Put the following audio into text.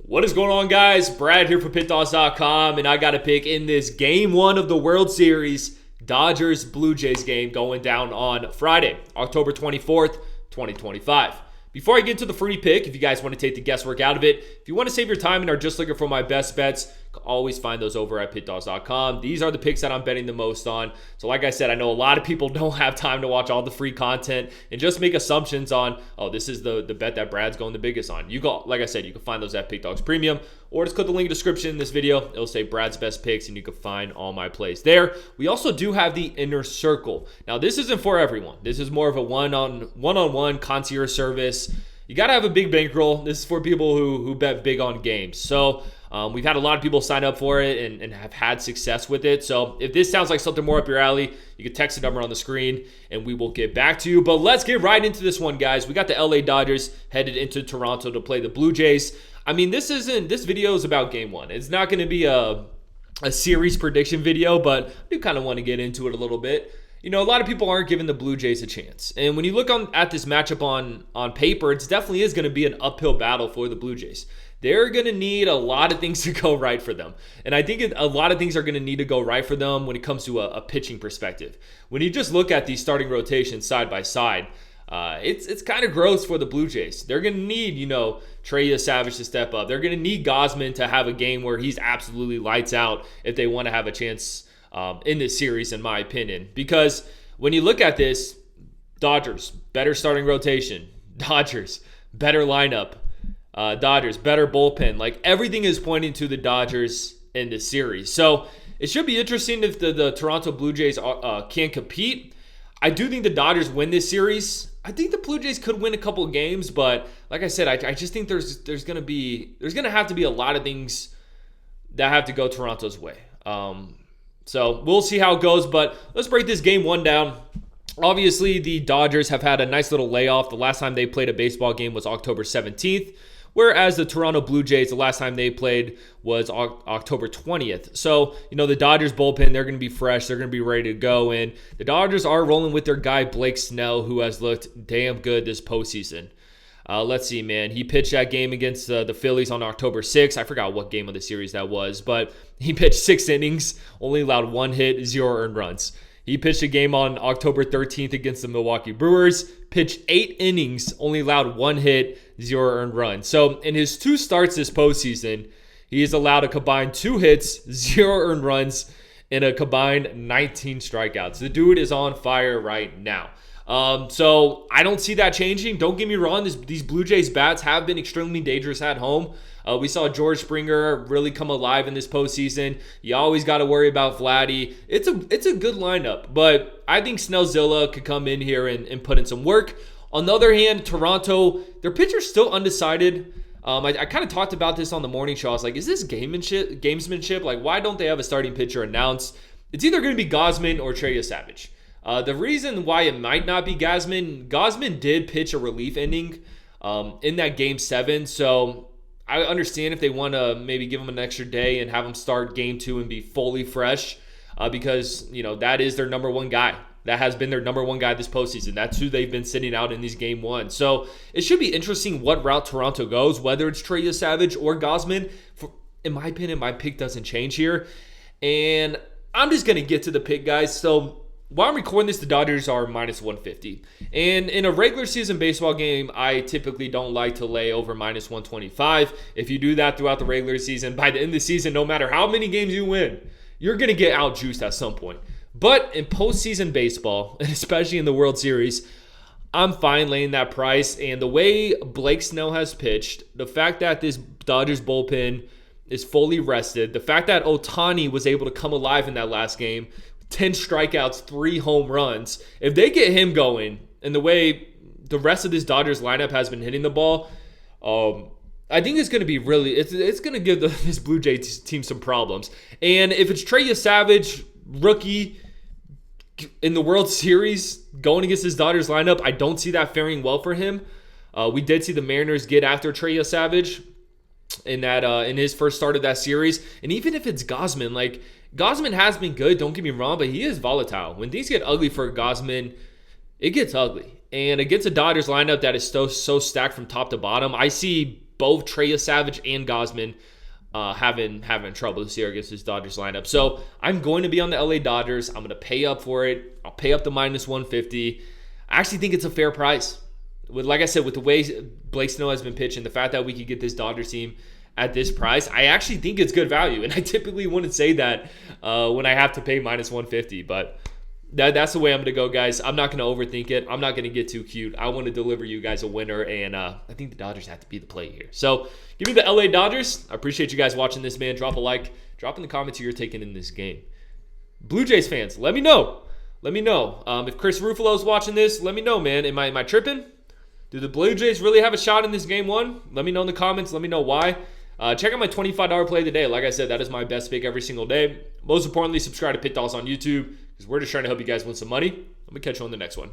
What is going on, guys? Brad here for Pickdawgz.com, and I got a pick in this Game 1 of the World Series, Dodgers-Blue Jays game going down on Friday, October 24th, 2025. Before I get into the free pick, if you guys want to take the guesswork out of it, if you want to save your time and are just looking for my best bets, you can always find those over at Pickdawgz.com. These are the picks that I'm betting the most on. So like I said, I know a lot of people don't have time to watch all the free content and just make assumptions on, oh, this is the bet that Brad's going the biggest on. You go, like I said, you can find those at Pickdawgz Premium, or just click the link in the description in this video. It'll say Brad's best picks, and you can find all my plays there. We also do have the Inner Circle. Now, this isn't for everyone. This is more of a one-on-one concierge service. You got to have a big bankroll. This is for people who bet big on games. So we've had a lot of people sign up for it and have had success with it. So if this sounds like something more up your alley, you can text the number on the screen and we will get back to you. But let's get right into this one, guys. We got the LA Dodgers headed into Toronto to play the Blue Jays. I mean, this video is about game one. It's not going to be a series prediction video, but I do kind of want to get into it a little bit. You know, a lot of people aren't giving the Blue Jays a chance. And when you look at this matchup on paper, it definitely is going to be an uphill battle for the Blue Jays. They're going to need a lot of things to go right for them. And I think a lot of things are going to need to go right for them when it comes to a pitching perspective. When you just look at these starting rotations side by side, it's kind of gross for the Blue Jays. They're going to need, Trey Savage to step up. They're going to need Gausman to have a game where he's absolutely lights out if they want to have a chance in this series, in my opinion. Because when you look at this, Dodgers, better starting rotation. Dodgers, better lineup. Dodgers, better bullpen. Like, everything is pointing to the Dodgers in this series. So it should be interesting if the Toronto Blue Jays can compete. I do think the Dodgers win this series. I think the Blue Jays could win a couple of games, but like I said, I just think there's going to have to be a lot of things that have to go Toronto's way. So we'll see how it goes, but let's break this game one down. Obviously, the Dodgers have had a nice little layoff. The last time they played a baseball game was October 17th, whereas the Toronto Blue Jays, the last time they played was October 20th. So, the Dodgers bullpen, they're going to be fresh. They're going to be ready to go. And the Dodgers are rolling with their guy, Blake Snell, who has looked damn good this postseason. Let's see, man. He pitched that game against the Phillies on October 6th. I forgot what game of the series that was, but he pitched 6 innings, only allowed 1 hit, 0 earned runs. He pitched a game on October 13th against the Milwaukee Brewers, pitched 8 innings, only allowed 1 hit, 0 earned runs. So in his 2 starts this postseason, he has allowed a combined 2 hits, 0 earned runs, and a combined 19 strikeouts. The dude is on fire right now. So I don't see that changing. Don't get me wrong. These Blue Jays bats have been extremely dangerous at home. We saw George Springer really come alive in this postseason. You always got to worry about Vladdy. It's a good lineup, but I think Snellzilla could come in here and put in some work. On the other hand, Toronto, their pitcher's still undecided. I kind of talked about this on the morning show. I was like, is this gamesmanship? Like, why don't they have a starting pitcher announced? It's either going to be Gausman or Trey Savage. The reason why it might not be Gausman did pitch a relief inning in that Game 7, so I understand if they want to maybe give him an extra day and have him start Game 2 and be fully fresh because, that is their number one guy. That has been their number one guy this postseason. That's who they've been sitting out in these Game 1. So it should be interesting what route Toronto goes, whether it's Trey Savage or Gausman. In my opinion, my pick doesn't change here. And I'm just going to get to the pick, guys. So while I'm recording this, the Dodgers are minus 150. And in a regular season baseball game, I typically don't like to lay over minus 125. If you do that throughout the regular season, by the end of the season, no matter how many games you win, you're going to get out-juiced at some point. But in postseason baseball, and especially in the World Series, I'm fine laying that price. And the way Blake Snell has pitched, the fact that this Dodgers bullpen is fully rested, the fact that Ohtani was able to come alive in that last game, 10 strikeouts, 3 home runs. If they get him going, and the way the rest of this Dodgers lineup has been hitting the ball, I think it's going to be really, it's going to give this Blue Jays team some problems. And if it's Trey Savage, rookie, in the World Series, going against this Dodgers lineup, I don't see that faring well for him. We did see the Mariners get after Trey Savage in his first start of that series. And even if it's Gausman, Gausman has been good, don't get me wrong, but he is volatile. When things get ugly for Gausman, it gets ugly. And against a Dodgers lineup that is so stacked from top to bottom, I see both Trey Savage and Gausman having trouble this year against this Dodgers lineup. So I'm going to be on the LA Dodgers. I'm going to pay up for it. I'll pay up to -150. I actually think it's a fair price. Like I said, with the way Blake Snell has been pitching, the fact that we could get this Dodgers team at this price, I actually think it's good value. And I typically wouldn't say that when I have to pay -150, but that's the way I'm going to go, guys. I'm not going to overthink it. I'm not going to get too cute. I want to deliver you guys a winner, and I think the Dodgers have to be the play here. So give me the LA Dodgers. I appreciate you guys watching this, man. Drop a like. Drop in the comments who you're taking in this game. Blue Jays fans, let me know. Let me know. If Chris Ruffalo's watching this, let me know, man. Am I tripping? Do the Blue Jays really have a shot in this game one? Let me know in the comments. Let me know why. Check out my $25 play of the day. Like I said, that is my best pick every single day. Most importantly, subscribe to Pickdawgz on YouTube because we're just trying to help you guys win some money. I'm going to catch you on the next one.